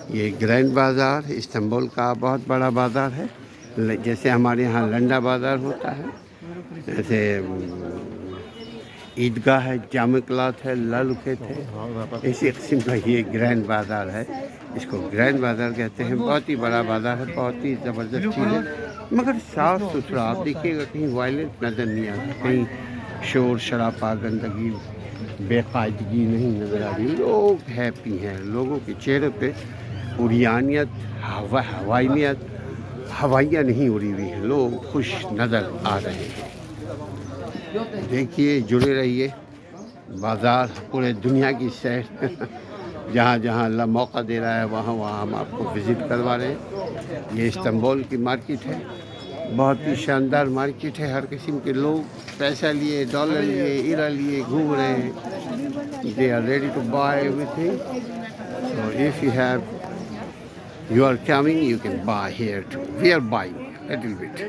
یہ گرینڈ بازار استنبول کا بہت بڑا بازار ہے. جیسے ہمارے یہاں لنڈا بازار ہوتا ہے، جیسے عیدگاہ ہے، جامع کلاتھ ہے، لال کھیت ہے، اسی قسم کا یہ گرینڈ بازار ہے. اس کو گرینڈ بازار کہتے ہیں. بہت ہی بڑا بازار ہے، بہت ہی زبردست چیز ہے، مگر صاف ستھرا. آپ دیکھیے گا کہیں وائلنٹ نظر نہیں آتا، کہیں شور شرابہ گندگی بے قاعدگی نہیں نظر آ رہی. لوگ ہیپی ہیں، لوگوں کے چہرے پہ اریانیت، ہوائیاں نہیں اڑی ہوئی ہیں، لوگ خوش نظر آ رہے ہیں. دیکھیے، جڑے رہیے. بازار پورے دنیا کی سیر جہاں جہاں اللہ موقع دے رہا ہے وہاں وہاں ہم آپ کو وزٹ کروا رہے ہیں. یہ استنبول کی مارکیٹ ہے، بہت ہی شاندار مارکیٹ ہے. ہر قسم کے لوگ پیسہ لیے، ڈالر لیے، ایرا لیے گھوم رہے ہیں. They are ready to buy everything. So if you are coming, you can buy here too. We are buying a little bit.